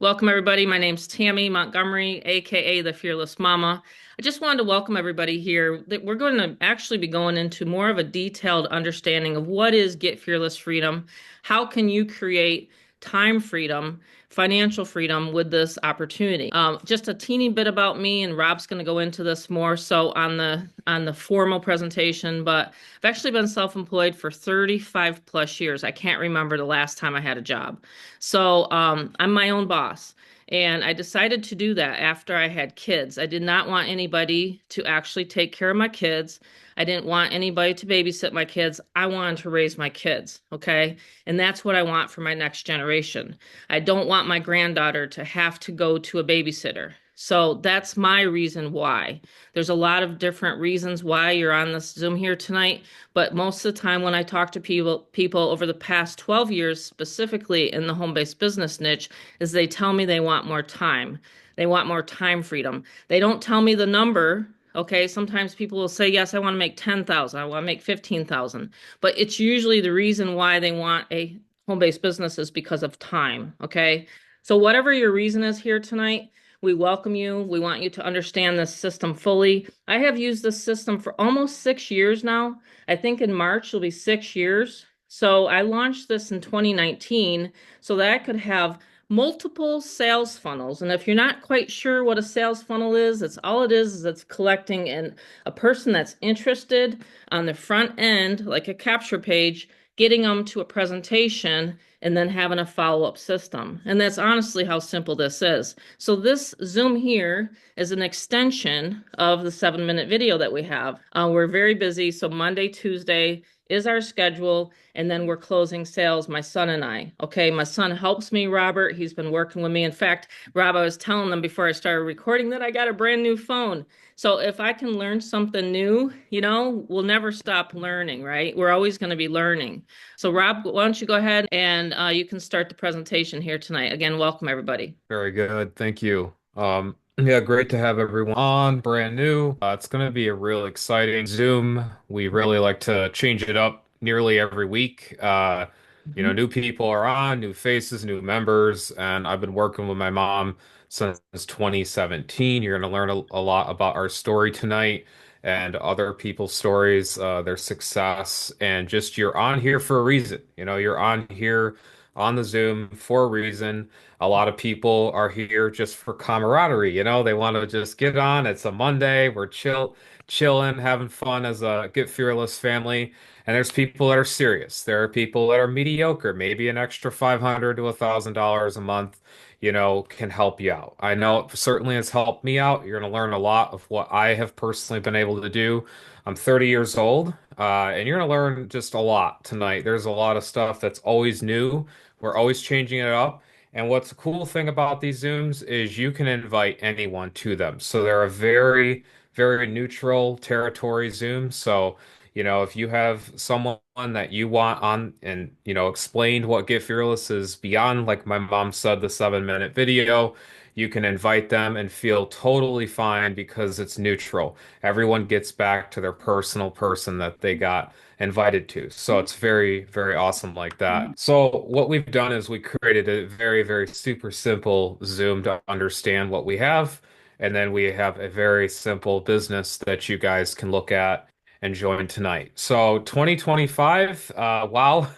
Welcome, everybody. My name's Tammy Montgomery, aka the Fearless Mama. I just wanted to welcome everybody here. That we're going to actually be going into more of a detailed understanding of what is Get Fearless Freedom. How can you create time freedom, financial freedom with this opportunity? Just a teeny bit about me, and Rob's going to go into this more so on the formal presentation. But I've actually been self-employed for 35 plus years. I can't remember the last time I had a job. So I'm my own boss. And I decided to do that after I had kids. I did not want anybody to actually take care of my kids. I didn't want anybody to babysit my kids. I wanted to raise my kids. Okay. And that's what I want for my next generation. I don't want my granddaughter to have to go to a babysitter. So that's my reason why. There's a lot of different reasons why you're on this Zoom here tonight, but most of the time when I talk to people over the past 12 years, specifically in the home-based business niche, is they tell me they want more time. They want more time freedom. They don't tell me the number. Okay, sometimes people will say, yes, I want to make 10,000, I want to make 15,000, but it's usually the reason why they want a home-based business is because of time. Okay, so whatever your reason is here tonight, we welcome you. We want you to understand this system fully. I have used this system for almost 6 years now. I think in March it'll be 6 years. So I launched this in 2019 so that I could have multiple sales funnels. And if you're not quite sure what a sales funnel is, it's all it is it's collecting a person that's interested on the front end, like a capture page, getting them to a presentation and then having a follow-up system. And that's honestly how simple this is. So this Zoom here is an extension of the 7-minute video that we have. We're very busy, so Monday, Tuesday is our schedule, and then we're closing sales, my son and I. Okay, my son helps me, Robert. He's been working with me. In fact, Rob, I was telling them before I started recording that I got a brand new phone. So if I can learn something new, we'll never stop learning, right? We're always going to be learning. So Rob, why don't you go ahead and you can start the presentation here tonight. Again, welcome everybody. Very good. Thank you. Yeah, great to have everyone on, brand new. It's going to be a real exciting Zoom. We really like to change it up nearly every week. Mhm. New people are on, new faces, new members, and I've been working with my mom since 2017. You're going to learn a lot about our story tonight and other people's stories, their success, and just you're on here for a reason. You're on here on the Zoom for a reason. A lot of people are here just for camaraderie, they want to just get on. It's a Monday, we're chilling, having fun as a Get Fearless family. And there's people that are serious. There are people that are mediocre. Maybe an extra 500 to $1,000 a month, can help you out. I know it certainly has helped me out. You're going to learn a lot of what I have personally been able to do. I'm 30 years old, and you're going to learn just a lot tonight. There's a lot of stuff that's always new. We're always changing it up. And what's the cool thing about these Zooms is you can invite anyone to them. So they're a very, very neutral territory Zoom. So, if you have someone that you want on and, explained what Get Fearless is beyond, like my mom said, the 7-minute video, you can invite them and feel totally fine because it's neutral. Everyone gets back to their personal person that they got invited to. So it's very, very awesome like that. So what we've done is we created a very, very super simple Zoom to understand what we have. And then we have a very simple business that you guys can look at and join tonight. So 2025, wow,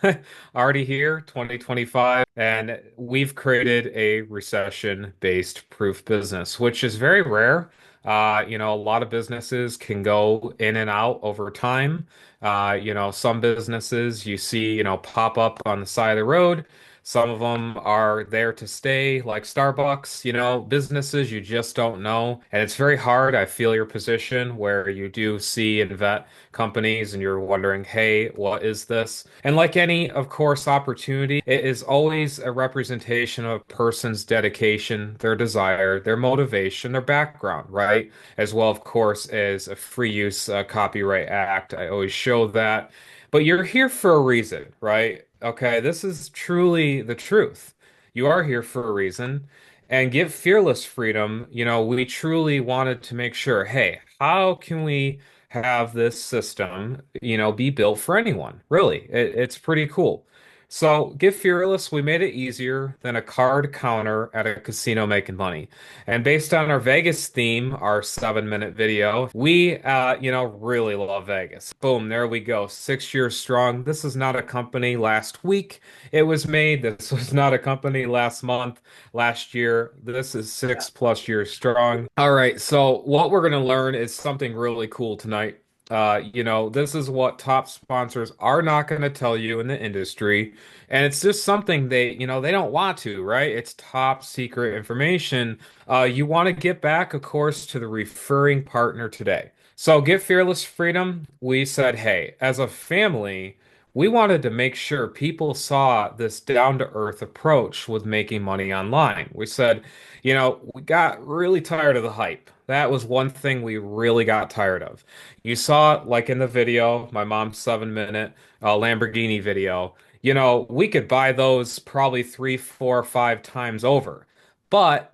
already here, 2025. And we've created a recession-based proof business, which is very rare. A lot of businesses can go in and out over time. Some businesses you see, pop up on the side of the road. Some of them are there to stay, like Starbucks, businesses you just don't know. And it's very hard. I feel your position where you do see and vet companies and you're wondering, hey, what is this? And like any, of course, opportunity, it is always a representation of a person's dedication, their desire, their motivation, their background, right? As well, of course, as a free use copyright act. I always show that. But you're here for a reason, right? Okay, this is truly the truth. You are here for a reason. And Give Fearless Freedom, we truly wanted to make sure, hey, how can we have this system, be built for anyone? Really, it's pretty cool. So, Get Fearless, we made it easier than a card counter at a casino making money. And based on our Vegas theme, our 7-minute video, we, really love Vegas. Boom, there we go. 6 years strong. This is not a company last week it was made. This was not a company last month, last year. This is Yeah. 6+ years strong. All right, so what we're going to learn is something really cool tonight. This is what top sponsors are not going to tell you in the industry. And it's just something they don't want to, right? It's top secret information. You want to get back, of course, to the referring partner today. So, Get Fearless Freedom, we said, hey, as a family, we wanted to make sure people saw this down-to-earth approach with making money online. We said, we got really tired of the hype. That was one thing we really got tired of. You saw, like in the video, my mom's 7-minute Lamborghini video. We could buy those probably 3, 4, 5 times over. But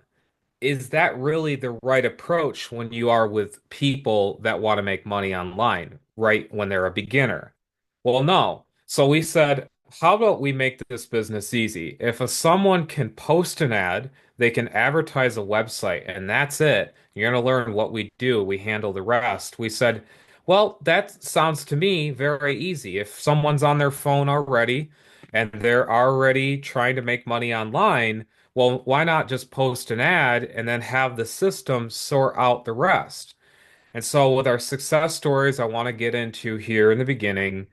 is that really the right approach when you are with people that want to make money online, right? When they're a beginner? Well, no. So we said, how about we make this business easy? If someone can post an ad, they can advertise a website, and that's it. You're going to learn what we do. We handle the rest. We said, well, that sounds to me very easy. If someone's on their phone already and they're already trying to make money online, well, why not just post an ad and then have the system sort out the rest? And so, with our success stories, I want to get into here in the beginning.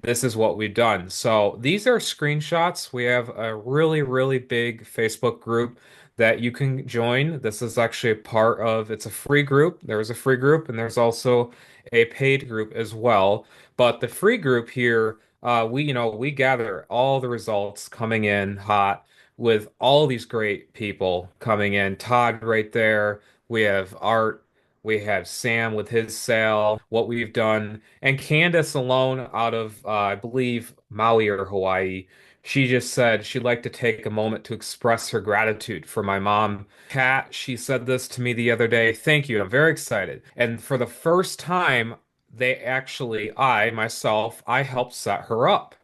This is what we've done. So, these are screenshots. We have a really, really big Facebook group that you can join. This is actually a part of, it's a free group. There's a free group and there's also a paid group as well. But the free group here, we gather all the results coming in hot with all these great people coming in. Todd right there. We have Art. We have Sam with his sale, what we've done, and Candace alone out of, I believe, Maui or Hawaii. She just said she'd like to take a moment to express her gratitude for my mom. Kat, she said this to me the other day. Thank you. I'm very excited. And for the first time, I helped set her up.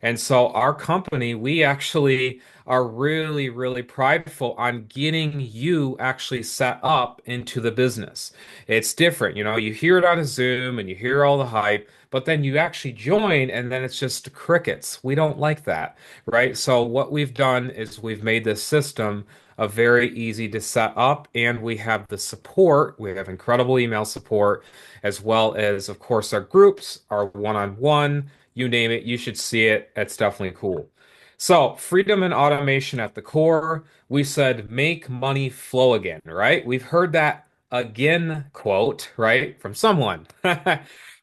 And so our company, we actually are really, really prideful on getting you actually set up into the business. It's different. You hear it on a Zoom and you hear all the hype, but then you actually join and then it's just crickets. We don't like that, right? So what we've done is we've made this system a very easy to set up, and we have the support. We have incredible email support, as well as, of course, our groups, our one-on-one, you name it, you should see it. It's definitely cool. So, freedom and automation at the core. We said make money flow again, right? We've heard that again quote, right, from someone.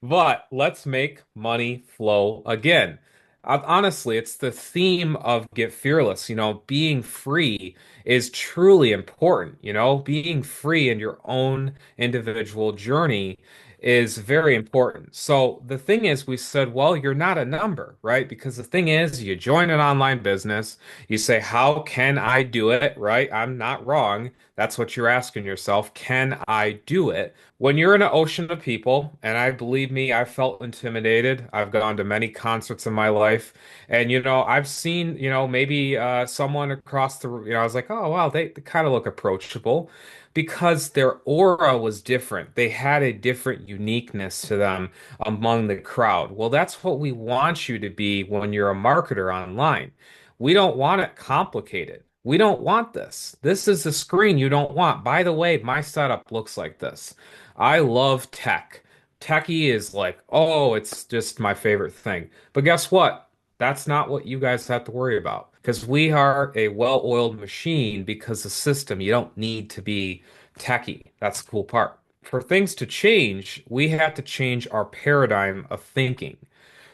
But let's make money flow again. Honestly, it's the theme of Get Fearless. Being free is truly important. Being free in your own individual journey is very important. So the thing is, we said, well, you're not a number, right? Because the thing is, you join an online business, you say, how can I do it, right? I'm not wrong. That's what you're asking yourself. Can I do it? When you're in an ocean of people, and I believe me, I felt intimidated. I've gone to many concerts in my life, and I've seen, maybe someone across I was like, oh wow, they kind of look approachable because their aura was different. They had a different uniqueness to them among the crowd. Well, that's what we want you to be when you're a marketer online. We don't want it complicated. We don't want this. This is the screen you don't want. By the way, my setup looks like this. I love tech. Techie is like, oh, it's just my favorite thing. But guess what? That's not what you guys have to worry about because we are a well-oiled machine because the system, you don't need to be techie. That's the cool part. For things to change, we have to change our paradigm of thinking.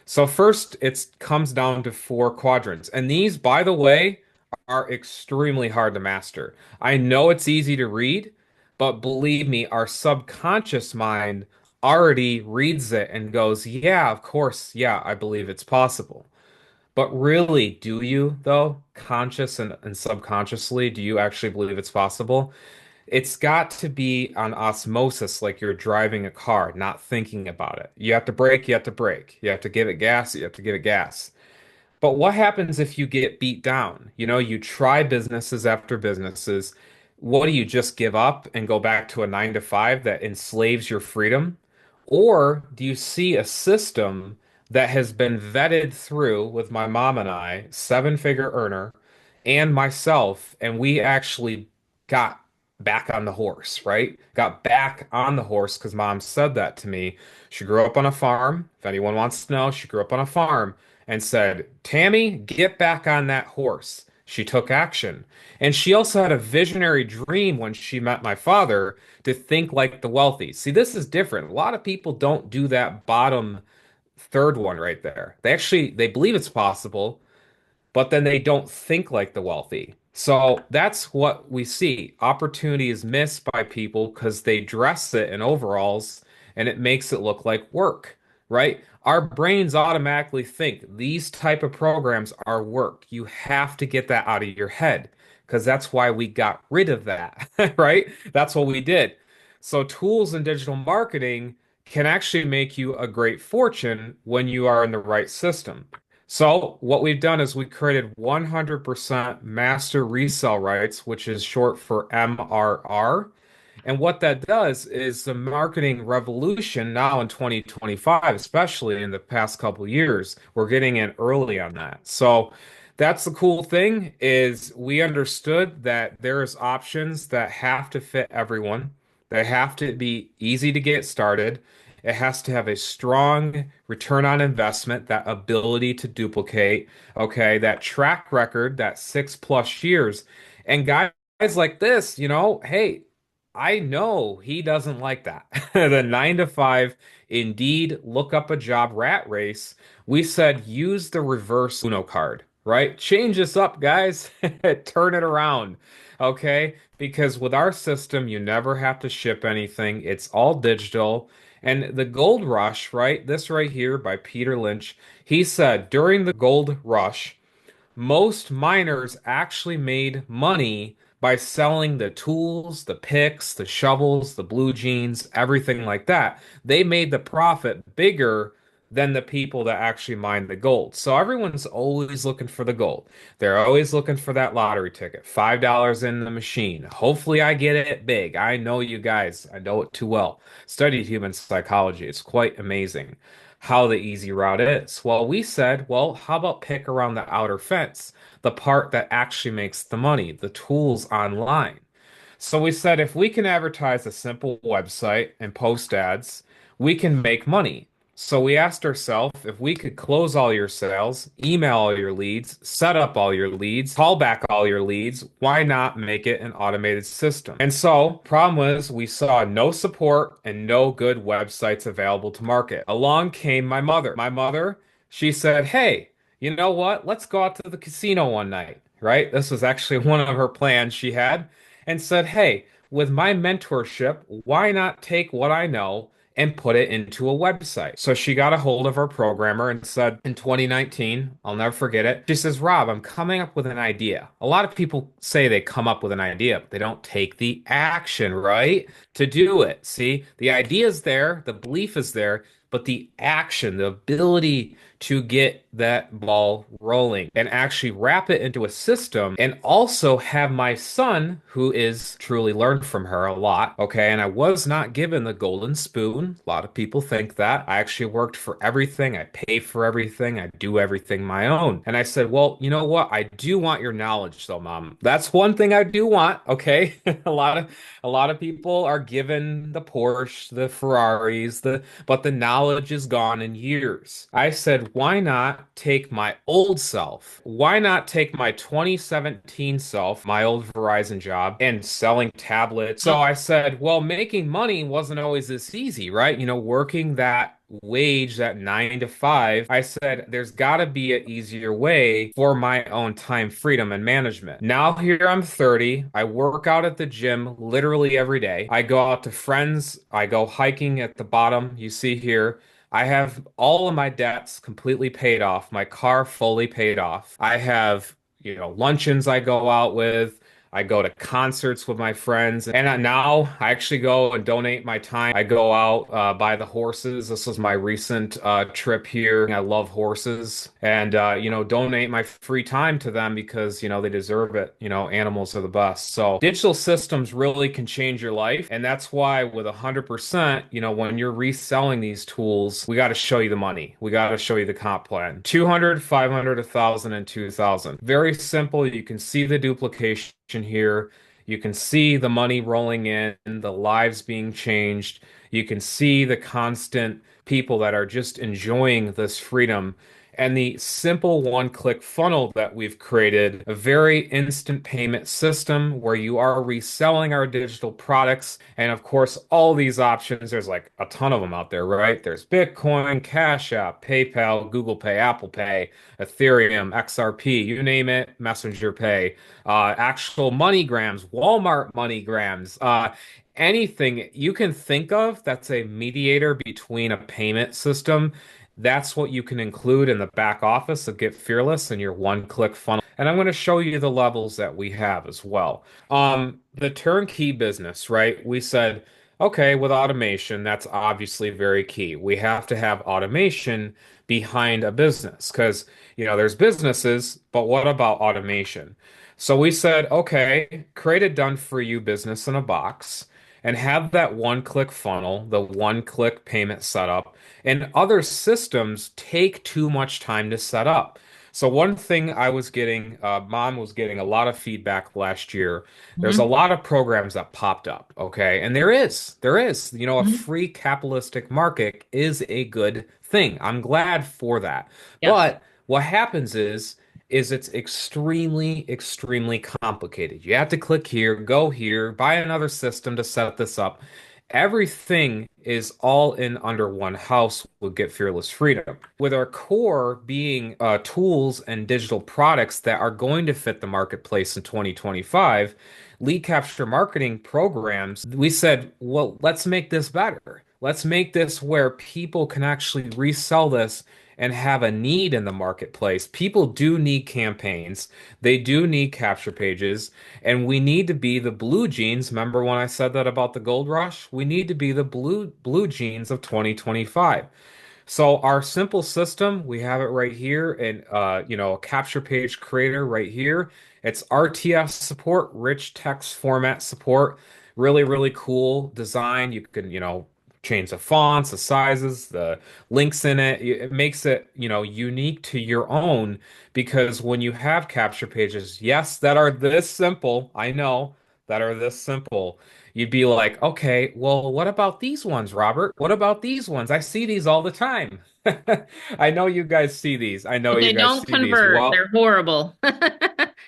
So first, it comes down to 4 quadrants. And these, by the way, are extremely hard to master. I know it's easy to read, but believe me, our subconscious mind already reads it and goes, yeah, of course, yeah, I believe it's possible. But really, do you, though? Conscious and subconsciously, do you actually believe it's possible? It's got to be on osmosis, like you're driving a car, not thinking about it. You have to brake, you have to brake. You have to give it gas, you have to give it gas. But what happens if you get beat down? You know, you try businesses after businesses. What do you just give up and go back to a 9 to 5 that enslaves your freedom? Or do you see a system that has been vetted through with my mom and I, seven-figure earner, and myself, and we actually got back on the horse, right? Got back on the horse because mom said that to me. She grew up on a farm. If anyone wants to know, she grew up on a farm and said, Tammy, get back on that horse. She took action. And she also had a visionary dream when she met my father to think like the wealthy. See, this is different. A lot of people don't do that bottom third one right there. They believe it's possible, but then they don't think like the wealthy. So that's what we see. Opportunity is missed by people because they dress it in overalls and it makes it look like work, right? Our brains automatically think these type of programs are work. You have to get that out of your head because that's why we got rid of that, right? That's what we did. So tools in digital marketing can actually make you a great fortune when you are in the right system. So what we've done is we created 100% master resale rights, which is short for MRR. And what that does is the marketing revolution now in 2025, especially in the past couple of years, we're getting in early on that. So that's the cool thing is we understood that there's options that have to fit everyone. They have to be easy to get started. It has to have a strong return on investment, that ability to duplicate, okay, that track record, that 6+ years. And guys like this, hey, I know he doesn't like that. The 9 to 5, indeed, look up a job rat race. We said use the reverse Uno card, right? Change this up, guys. Turn it around, okay? Because with our system, you never have to ship anything. It's all digital. And the gold rush, right? This right here by Peter Lynch, he said during the gold rush, most miners actually made money by selling the tools, the picks, the shovels, the blue jeans, everything like that. They made the profit bigger than the people that actually mined the gold. So everyone's always looking for the gold. They're always looking for that lottery ticket, $5 in the machine. Hopefully I get it big. I know you guys, I know it too well. Studied human psychology. It's quite amazing how the easy route is. Well, we said, well, how about pick around the outer fence, the part that actually makes the money, the tools online. So we said if we can advertise a simple website and post ads, we can make money. So we asked ourselves if we could close all your sales, email all your leads, set up all your leads, call back all your leads, why not make it an automated system? And so, problem was we saw no support and no good websites available to market. Along came my mother. My mother, she said, "Hey, you know what? Let's go out to the casino one night." Right? This was actually one of her plans she had and said, "Hey, with my mentorship, why not take what I know and put it into a website?" So she got a hold of our programmer and said in 2019, I'll never forget it. She says, "Rob, I'm coming up with an idea." A lot of people say they come up with an idea, but they don't take the action, right? To do it. See, the idea is there, the belief is there, but the action, the ability to get that ball rolling and actually wrap it into a system and also have my son, who is truly learned from her a lot. Okay. And I was not given the golden spoon. A lot of people think that. I actually worked for everything. I pay for everything. I do everything my own. And I said, well, you know what? I do want your knowledge though, Mom. That's one thing I do want. Okay. A lot of people are given the Porsche, the Ferraris, but the knowledge is gone in years. I said, why not take my old self? Why not take my 2017 self, my old Verizon job, and selling tablets? So I said, well, making money wasn't always this easy, right? Working that wage, that 9 to 5, I said there's got to be an easier way for my own time freedom and management. Now here I'm 30. I work out at the gym literally every day. I go out to friends. I go hiking at the bottom. You see here. I have all of my debts completely paid off, my car fully paid off. I have, luncheons I go out with. I go to concerts with my friends, and now I actually go and donate my time. I go out, buy the horses. This was my recent trip here. I love horses, and donate my free time to them because they deserve it. Animals are the best. So digital systems really can change your life, and that's why with 100%, when you're reselling these tools, we got to show you the money. We got to show you the comp plan. 200, 500, 1,000, and 2,000. Very simple. You can see the duplication here. You can see the money rolling in, the lives being changed. You can see the constant people that are just enjoying this freedom and the simple one-click funnel that we've created, a very instant payment system where you are reselling our digital products. And of course, all these options, there's like a ton of them out there, right? There's Bitcoin, Cash App, PayPal, Google Pay, Apple Pay, Ethereum, XRP, you name it, Messenger Pay, actual MoneyGrams, Walmart MoneyGrams, anything you can think of that's a mediator between a payment system. That's what you can include in the back office of Get Fearless and your one-click funnel. And I'm going to show you the levels that we have as well. The turnkey business, right? We said, okay, with automation, that's obviously very key. We have to have automation behind a business because, there's businesses, but what about automation? So we said, okay, create a done for you business in a box and have that one-click funnel, the one-click payment setup, and other systems take too much time to set up. So one thing I was getting, Mom was getting a lot of feedback last year. There's a Mhm. lot of programs that popped up, okay? And there is, a Mhm. free capitalistic market is a good thing. I'm glad for that. Yes. But what happens is it's extremely, extremely complicated. You have to click here, go here, buy another system to set this up. Everything is all in under one house with Get Fearless Freedom. With our core being tools and digital products that are going to fit the marketplace in 2025, lead capture marketing programs, we said, well, let's make this better. Let's make this where people can actually resell this and have a need in the marketplace. People do need campaigns. They do need capture pages, and we need to be the blue jeans. Remember when I said that about the gold rush? We need to be the blue jeans of 2025. So our simple system, we have it right here, and a capture page creator right here. It's RTF support, rich text format support. Really, really cool design. You can, change the fonts, the sizes, the links in it. It makes it, unique to your own because when you have capture pages, yes, that are this simple, I know that are this simple. You'd be like, okay, well, what about these ones, Robert? What about these ones? I see these all the time. I know you guys see these. I know But you they guys don't see these. convert. Well, They're horrible.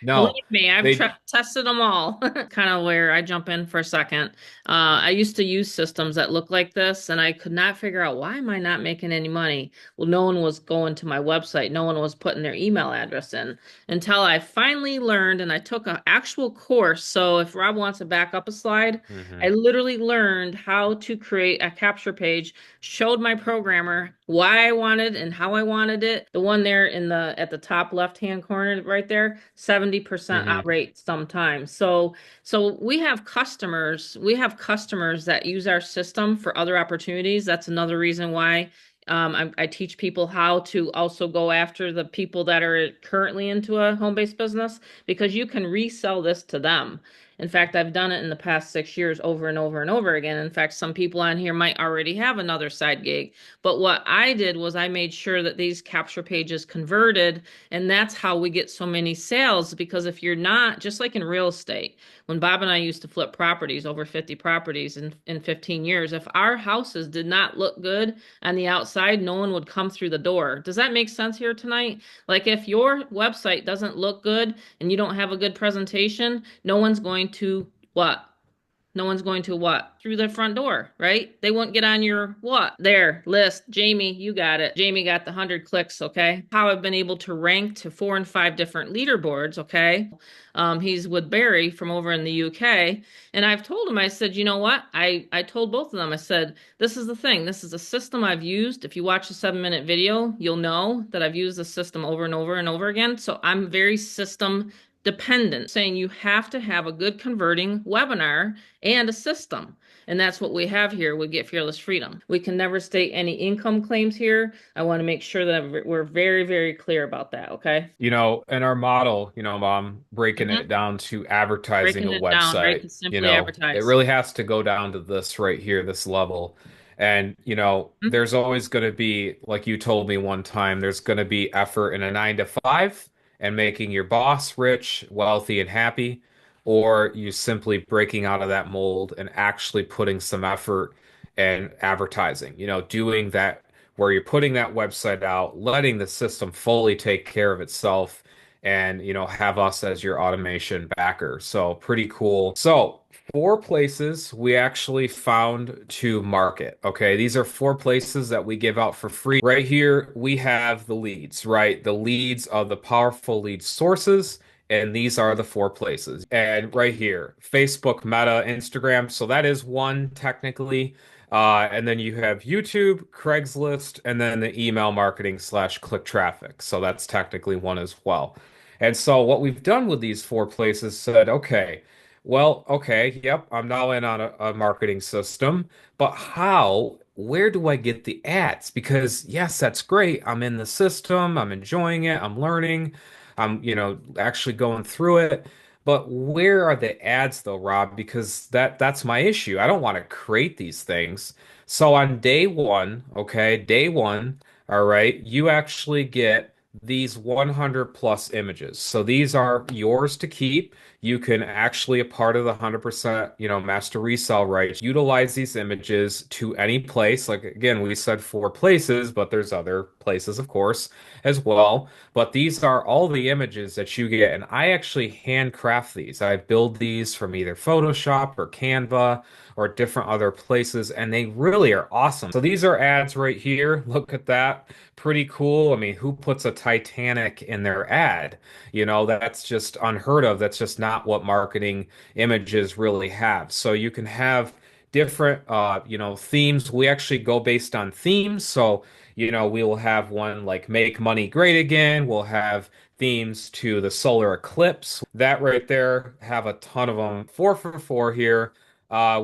no, Believe me, I've they. tested them all. Kind of where I jump in for a second. I used to use systems that look like this, and I could not figure out why am I not making any money? Well, no one was going to my website. No one was putting their email address in until I finally learned, and I took an actual course. So if Rob wants to back up a slide, I Mhm. literally learned how to create a capture page, showed my programmer why I wanted and how I wanted it. The one there in the at the top left-hand corner right there, 70% Mhm. rate sometimes. So we have customers that use our system for other opportunities. That's another reason why I teach people how to also go after the people that are currently into a home-based business because you can resell this to them. In fact, I've done it in the past 6 years over and over and over again. In fact, some people on here might already have another side gig. But what I did was I made sure that these capture pages converted, and that's how we get so many sales. Because if you're not, just like in real estate, when Bob and I used to flip properties, over 50 properties in 15 years, if our houses did not look good on the outside, no one would come through the door. Does that make sense here tonight? Like if your website doesn't look good and you don't have a good presentation, no one's going to what? No one's going to what? Through the front door, right? They won't get on your what? There, list. Jamie, you got it. Jamie got the 100 clicks, okay? How I've been able to rank to 4 and 5 different leaderboards, okay? He's with Barry from over in the UK. And I've told him, I said, you know what? I told both of them, I said, this is the thing. This is a system I've used. If you watch a 7-minute video, you'll know that I've used the system over and over and over again. So I'm very system dependent, saying you have to have a good converting webinar and a system. And that's what we have here with Get Fearless Freedom. We can never state any income claims here. I want to make sure that we're very, very clear about that, okay? In our model, Mom, breaking Mhm. it down to advertising a Breaking it down, right? website, To simply it advertise. really has to go down to this right here, this level. And, Mhm. there's always going to be, like you told me one time, there's going to be effort in a 9 to 5 and making your boss rich, wealthy, and happy, or you simply breaking out of that mold and actually putting some effort and advertising, doing that where you're putting that website out, letting the system fully take care of itself, and have us as your automation backer. So pretty cool. So 4 places we actually found to market. Okay, these are 4 places that we give out for free. Right here, we have the leads, right? The leads are the powerful lead sources. And these are the 4 places. And right here, Facebook, Meta, Instagram. So that is one technically. And then you have YouTube, Craigslist, and then the email marketing slash click traffic. So that's technically one as well. And so what we've done with these 4 places said, okay, well, okay, yep, I'm now in on a marketing system, but how, where do I get the ads? Because yes, that's great. I'm in the system, I'm enjoying it, I'm learning, I'm, actually going through it. But where are the ads though, Rob? Because that's my issue. I don't want to create these things. So on day one, okay, day one, all right, you actually get these 100 plus images. So these are yours to keep. You can actually, a part of the 100%, master resale rights, utilize these images to any place. Like again, we said 4 places, but there's other places, of course, as well. But these are all the images that you get. And I actually handcraft these. I build these from either Photoshop or Canva or different other places, and they really are awesome. So these are ads right here. Look at that. Pretty cool. I mean, who puts a Titanic in their ad? That's just unheard of. That's just not what marketing images really have. So you can have different themes. We actually go based on themes. So, we will have one like make money great again. We'll have themes to the solar eclipse. That right there, have a ton of them. 4 for 4 here.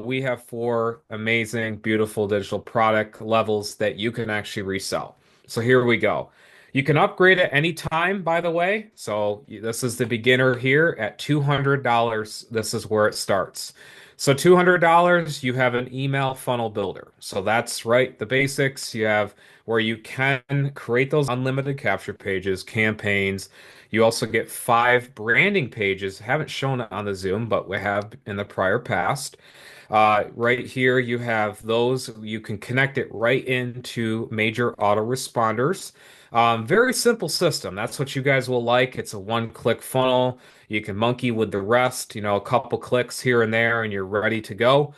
We have 4 amazing, beautiful digital product levels that you can actually resell. So here we go. You can upgrade at any time, by the way. So this is the beginner here at $200. This is where it starts. So $200, you have an email funnel builder. So that's right, the basics. You have where you can create those unlimited capture pages, campaigns. You also get 5 branding pages. Haven't shown it on the Zoom, but we have in the prior past. Right here, you have those. You can connect it right into major autoresponders. Very simple system. That's what you guys will like. It's a one-click funnel. You can monkey with the rest, a couple clicks here and there, and you're ready to go.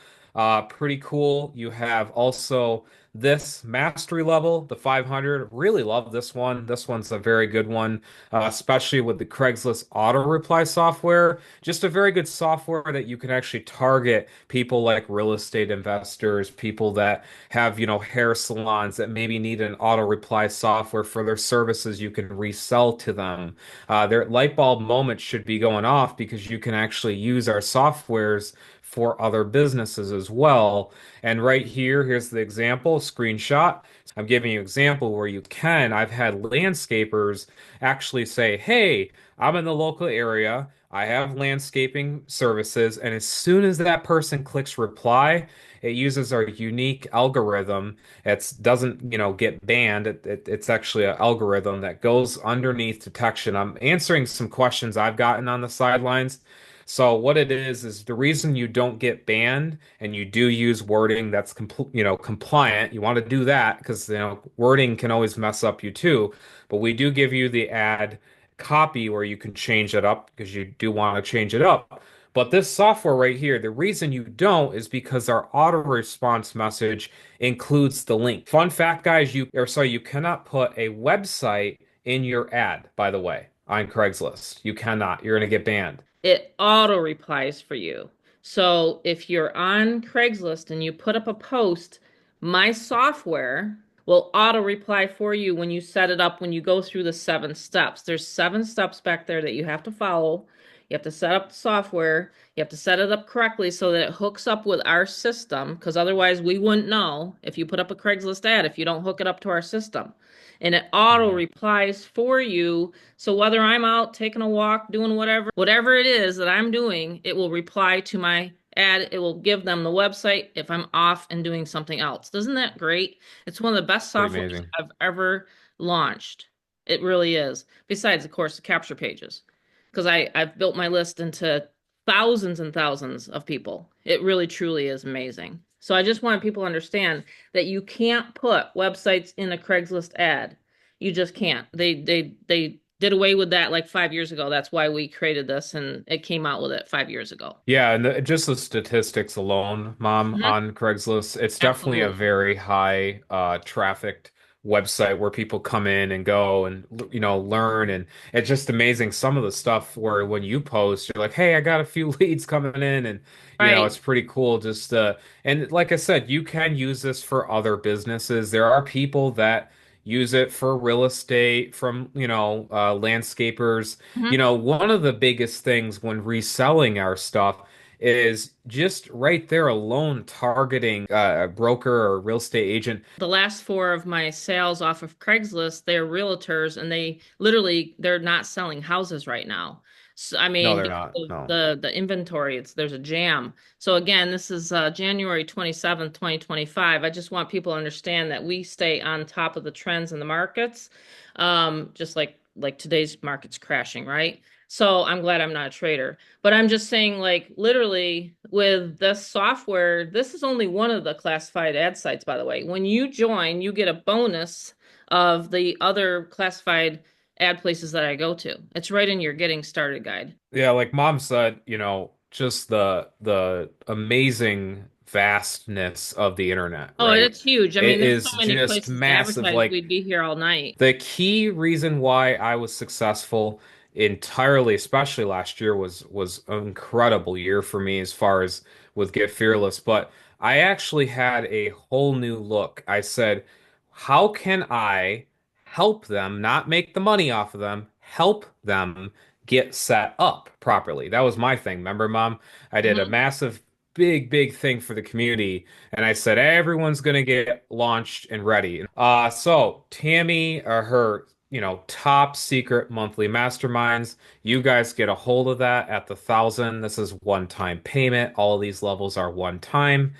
Pretty cool. You have also this mastery level, the 500. Really love this one. This one's a very good one, especially with the Craigslist auto reply software. Just a very good software that you can actually target people like real estate investors, people that have, hair salons that maybe need an auto reply software for their services you can resell to them. Their light bulb moment should be going off because you can actually use our softwares for other businesses as well. And right here, here's the example screenshot. I'm giving you an example where you can. I've had landscapers actually say, hey, I'm in the local area. I have landscaping services. And as soon as that person clicks reply, it uses our unique algorithm. It doesn't, get banned. It's actually an algorithm that goes underneath detection. I'm answering some questions I've gotten on the sidelines. So what it is the reason you don't get banned and you do use wording that's compliant. You want to do that because wording can always mess up you too. But we do give you the ad copy where you can change it up because you do want to change it up. But this software right here, the reason you don't is because our auto response message includes the link. Fun fact, guys, you cannot put a website in your ad, by the way, on Craigslist. You cannot. You're going to get banned. It auto replies for you. So if you're on Craigslist and you put up a post, my software will auto reply for you when you set it up, when you go through the 7 steps. There's 7 steps back there that you have to follow. You have to set up the software. You have to set it up correctly so that it hooks up with our system, because otherwise we wouldn't know if you put up a Craigslist ad if you don't hook it up to our system. And it auto Mhm. replies for you. So whether I'm out taking a walk, doing whatever it is that I'm doing, it will reply to my ad. It will give them the website if I'm off and doing something else. Isn't that great? It's one of the best Pretty softwares amazing. I've ever launched. It really is. Besides, of course, the capture pages, because I've built my list into thousands and thousands of people. It really truly is amazing. So I just want people to understand that you can't put websites in a Craigslist ad. You just can't. They did away with that like 5 years ago. That's why we created this, and it came out with it 5 years ago. Yeah, and just the statistics alone, Mom, Mhm. on Craigslist, it's definitely a Absolutely. very high trafficked website where people come in and go and learn, and it's just amazing some of the stuff where when you post, you're like, "Hey, I got a few leads coming in," and Right. it's pretty cool just and like I said, you can use this for other businesses. There are people that use it for real estate from, landscapers. Mhm. One of the biggest things when reselling our stuff is just right there alone targeting a broker or real estate agent. The last four of my sales off of Craigslist, they're realtors and they're not selling houses right now. So, I No, mean, they're because not. of No. the inventory, there's a jam. So again, this is January 27th, 2025. I just want people to understand that we stay on top of the trends in the markets. Just like today's market's crashing, right? So I'm glad I'm not a trader. But I'm just saying, like, literally, with this software, this is only one of the classified ad sites, by the way. When you join, you get a bonus of the other classified ad places that I go to. It's right in your getting started guide. Yeah, like Mom said, just the amazing vastness of the internet, Oh, right? it's huge. I mean, It there's so is many just places to massive. advertise, Like we'd be here all night. the key reason why I was successful entirely, especially last year, was an incredible year for me as far as with Get Fearless. But I actually had a whole new look. I said, how can I help them, not make the money off of them, help them get set up properly? That was my thing. Remember, Mom? I did a Mhm. massive, big thing for the community. And I said, everyone's going to get launched and ready. So Tammy, her, top secret monthly masterminds, you guys get a hold of that at the 1,000. This is one-time payment. All of these levels are one time.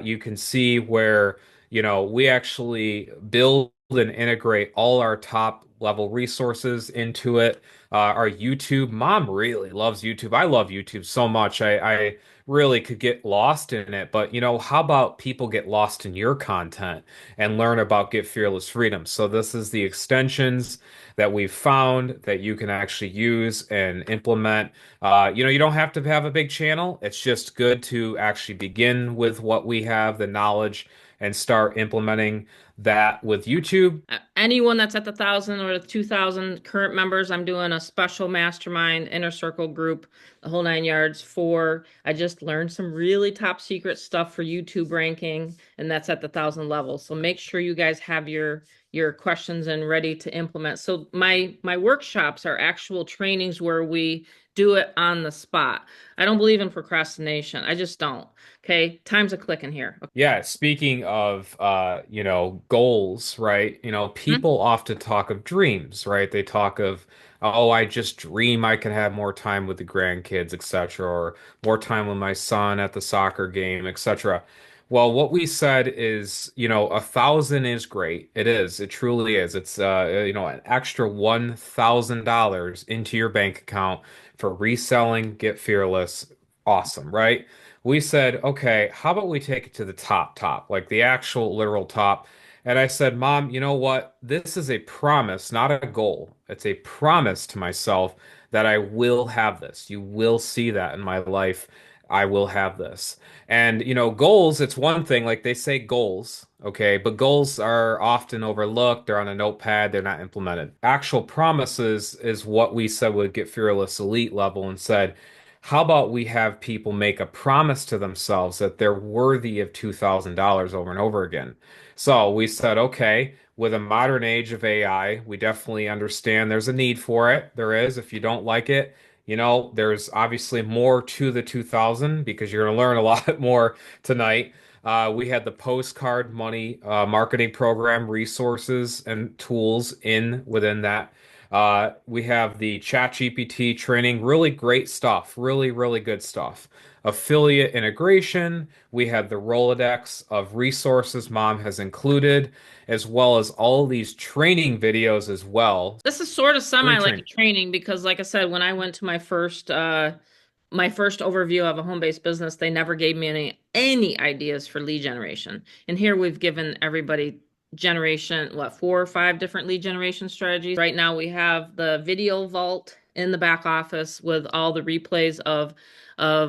You can see where, we actually build and integrate all our top level resources into it. Our YouTube, Mom really loves YouTube. I love YouTube so much. I really could get lost in it. But how about people get lost in your content and learn about Get Fearless Freedom? So this is the extensions that we've found that you can actually use and implement. You don't have to have a big channel. It's just good to actually begin with what we have, the knowledge, and start implementing that with YouTube. Anyone that's at the 1,000 or the 2,000 current members, I'm doing a special mastermind inner circle group, the whole 9 yards for. I just learned some really top secret stuff for YouTube ranking, and that's at the 1,000 level. So make sure you guys have your questions and ready to implement. So my workshops are actual trainings where we do it on the spot. I don't believe in procrastination. I just don't. Okay, time's a clicking here. Yeah, speaking of goals, right? Mhm. People often talk of dreams, right? They talk of, oh, I just dream I can have more time with the grandkids, etc., or more time with my son at the soccer game, etc. Well, what we said is, 1,000 is great. It is. It truly is. It's an extra $1,000 into your bank account for reselling Get Fearless. Awesome, right? We said, okay, how about we take it to the top, like the actual literal top? And I said, Mom, you know what? This is a promise, not a goal. It's a promise to myself that I will have this. You will see that in my life. I will have this. And, goals, it's one thing, like they say goals, okay, but goals are often overlooked. They're on a notepad, they're not implemented. Actual promises is what we said would get Fearless Elite level and said, how about we have people make a promise to themselves that they're worthy of $2,000 over and over again? So we said, okay, with a modern age of AI, we definitely understand there's a need for it. There is. If you don't like it, There's obviously more to the 2000 because you're going to learn a lot more tonight. We had the postcard money marketing program resources and tools in within that. We have the ChatGPT training, really great stuff, really, really good stuff. Affiliate integration. We have the Rolodex of resources mom has included, as well as all these training videos as well. This is sort of Free semi like a training. training because, like I said, when I went to my first overview of a home-based business, they never gave me any ideas for lead generation. And here we've given everybody generation, what, 4 or 5 different lead generation strategies. Right now we have the video vault in the back office with all the replays of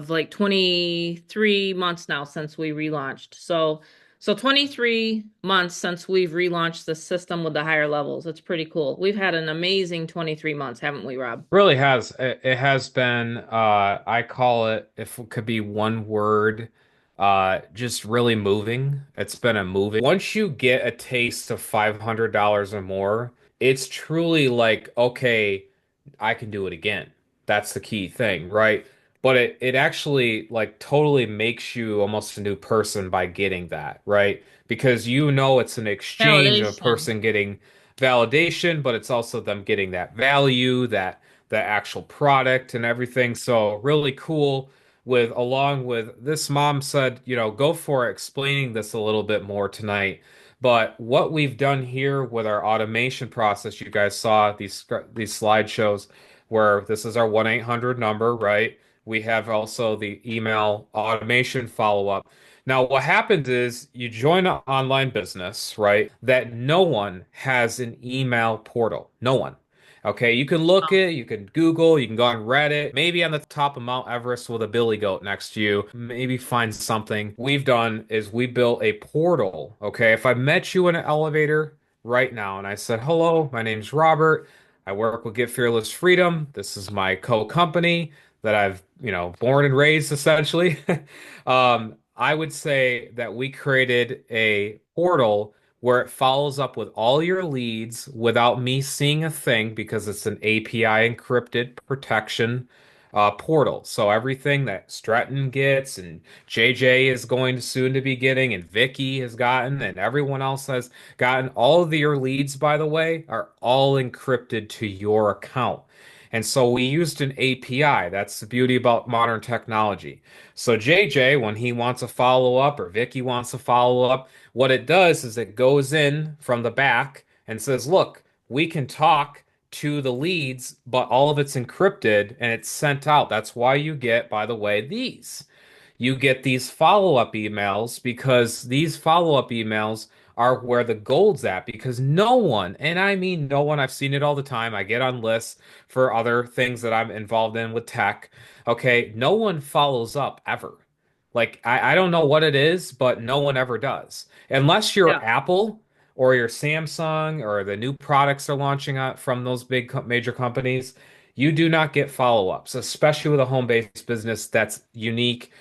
like 23 months now since we relaunched. So 23 months since we've relaunched the system with the higher levels. It's pretty cool. We've had an amazing 23 months, haven't we, Rob? Really has. It has been, I call it, if it could be one word, just really moving. It's been a moving. Once you get a taste of $500 or more, it's truly like, okay, I can do it again. That's the key thing, right? But it actually like totally makes you almost a new person by getting that, right? Because it's an exchange of a Validation. person getting validation, but it's also them getting that value, that the actual product and everything. So really cool with along with this mom said, go for it, explaining this a little bit more tonight. But what we've done here with our automation process, you guys saw these slideshows where this is our 1-800 number, right? We have also the email automation follow-up. Now, what happens is you join an online business, right? That no one has an email portal. No one. Okay, you can look it, you can Google, you can go on Reddit, maybe on the top of Mount Everest with a billy goat next to you, maybe find something. We've done is we built a portal. Okay, if I met you in an elevator right now and I said, "Hello, my name's Robert. I work with Get Fearless Freedom. This is my co-company that I've, born and raised essentially." I would say that we created a portal where it follows up with all your leads without me seeing a thing because it's an API encrypted protection portal. So everything that Stratton gets and JJ is going to soon to be getting and Vicky has gotten and everyone else has gotten, all of your leads, by the way, are all encrypted to your account. And so we used an API. That's the beauty about modern technology. So JJ, when he wants a follow up or Vicky wants a follow up, what it does is it goes in from the back and says, look, we can talk to the leads, but all of it's encrypted and it's sent out. That's why you get, by the way, these. You get these follow-up emails because these follow-up emails are where the gold's at because no one, and I mean no one, I've seen it all the time. I get on lists for other things that I'm involved in with tech. Okay, no one follows up ever. Like I don't know what it is, but no one ever does. Unless you're Yeah. Apple or you're Samsung or the new products are launching out from those big major companies, you do not get follow-ups, especially with a home-based business that's unique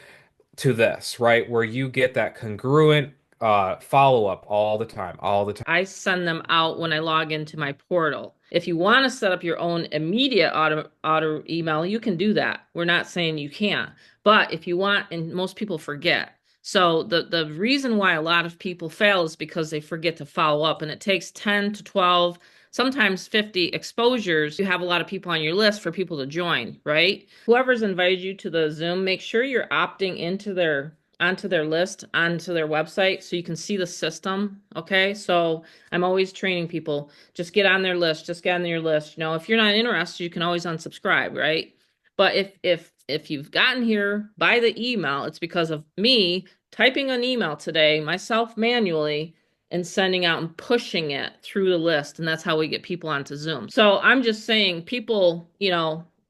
to this, right? Where you get that congruent follow-up all the time, all the time. I send them out when I log into my portal. If you want to set up your own immediate auto email, you can do that. We're not saying you can't. But if you want, and most people forget. So the reason why a lot of people fail is because they forget to follow up, and it takes 10 to 12, sometimes 50 exposures. You have a lot of people on your list for people to join, right? Whoever's invited you to the Zoom, make sure you're opting into their onto their list, onto their website, so you can see the system. Okay. So I'm always training people, just get on their list, just get on your list. If you're not interested, you can always unsubscribe, right? But if you've gotten here by the email, it's because of me typing an email today, myself manually, and sending out and pushing it through the list. And that's how we get people onto Zoom. So I'm just saying people,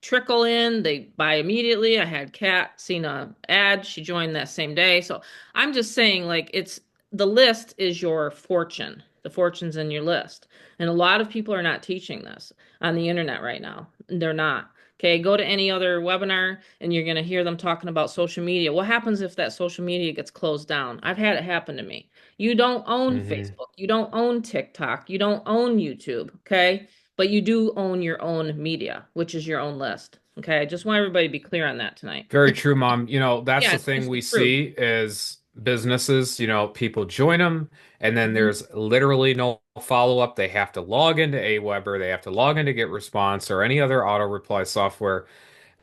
trickle in, they buy immediately. I had Kat seen a ad, she joined that same day. So I'm just saying, like, it's the list is your fortune. The fortune's in your list. And a lot of people are not teaching this on the internet right now. They're not. Okay, go to any other webinar and you're going to hear them talking about social media. What happens if that social media gets closed down? I've had it happen to me. You don't own Hmm. Facebook, you don't own TikTok, you don't own YouTube, okay? But you do own your own media, which is your own list. Okay, I just want everybody to be clear on that tonight. Very true, Mom. That's Yeah, the it's thing just the we truth. see is businesses, people join them, and then Mhm. there's literally no follow-up. They have to log into Aweber, they have to log into GetResponse or any other auto reply software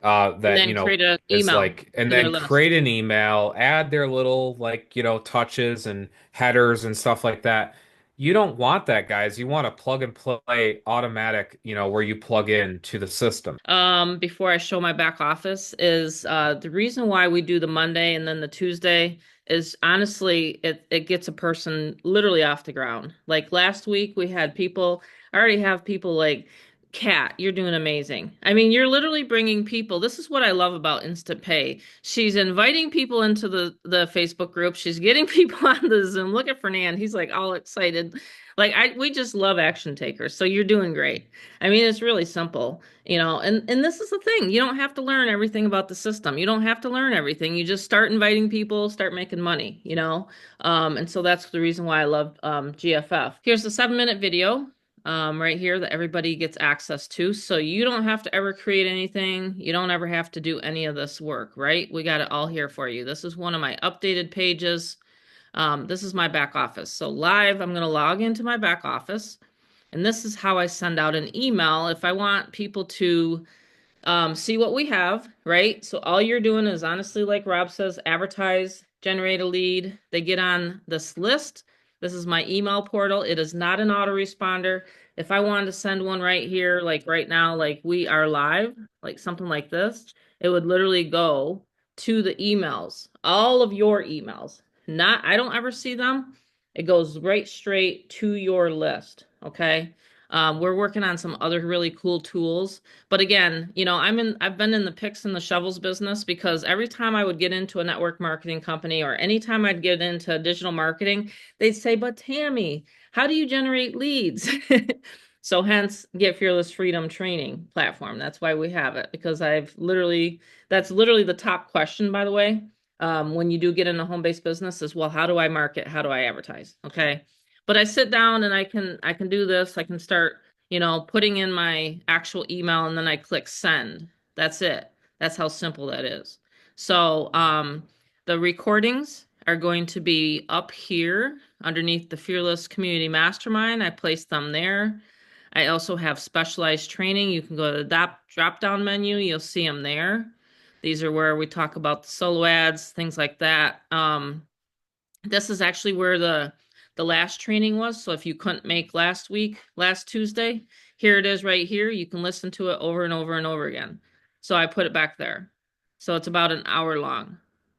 And that, then create an is email like, and to their then list. create an email, add their little like, touches and headers and stuff like that. You don't want that, guys. You want a plug and play automatic, where you plug in to the system. Before I show my back office is the reason why we do the Monday and then the Tuesday is honestly it gets a person literally off the ground. Like last week we had people, I already have people like Kat, you're doing amazing. I mean, you're literally bringing people. This is what I love about Instant Pay. She's inviting people into the Facebook group. She's getting people on the Zoom. Look at Fernand. He's like all excited. Like we just love action takers. So you're doing great. I mean, it's really simple, and this is the thing. You don't have to learn everything about the system. You don't have to learn everything. You just start inviting people, start making money. And so that's the reason why I love GFF. Here's the 7-minute video right here that everybody gets access to. So you don't have to ever create anything. You don't ever have to do any of this work, right? We got it all here for you. This is one of my updated pages. This is my back office. So live, I'm going to log into my back office. And this is how I send out an email if I want people to see what we have, right? So all you're doing is honestly, like Rob says, advertise, generate a lead. They get on this list. This is my email portal. It is not an autoresponder. If I wanted to send one right here, like right now, like we are live, like something like this, it would literally go to the emails, all of your emails. Not, I don't ever see them. It goes right straight to your list. Okay. We're working on some other really cool tools. But again, I've been in the picks and the shovels business because every time I would get into a network marketing company or anytime I'd get into digital marketing, they'd say, "But Tammy, how do you generate leads?" So hence Get Fearless Freedom training platform. That's why we have it, because that's literally the top question, by the way. When you do get in a home-based business is, well, how do I market? How do I advertise? Okay. But I sit down and I can do this. I can start putting in my actual email and then I click send. That's it. That's how simple that is. So the recordings are going to be up here underneath the Fearless Community Mastermind. I place them there. I also have specialized training. You can go to the drop down menu. You'll see them there. These are where we talk about the solo ads, things like that. This is actually where the last training was. So if you couldn't make last Tuesday, here it is right here. You can listen to it over and over and over again. So I put it back there. So it's about an hour long.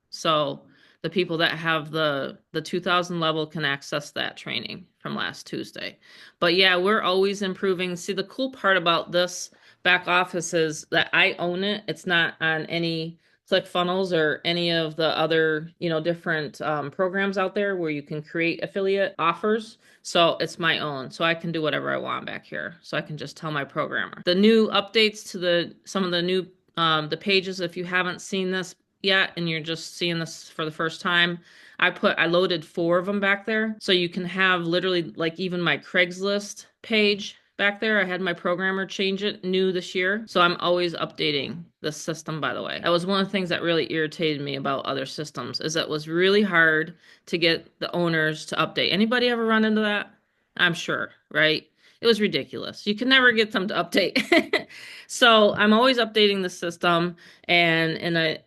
So the people that have the 2000 level can access that training from last Tuesday. But yeah, we're always improving. See, the cool part about this back office is that I own it. It's not on any ClickFunnels or any of the other, different programs out there where you can create affiliate offers. So it's my own. So I can do whatever I want back here. So I can just tell my programmer. The new updates to some of the new the pages, if you haven't seen this yet and you're just seeing this for the first time, I loaded 4 of them back there. So you can have literally like even my Craigslist page back there. I had my programmer change it new this year. So I'm always updating the system, by the way. That was one of the things that really irritated me about other systems is that it was really hard to get the owners to update. Anybody ever run into that? I'm sure, right? It was ridiculous. You can never get them to update. So I'm always updating the system and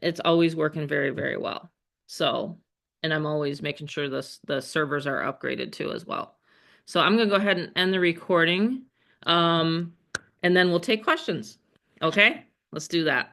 it's always working very, very well. So, and I'm always making sure the servers are upgraded too as well. So I'm gonna go ahead and end the recording. Um, and then we'll take questions. Okay, let's do that.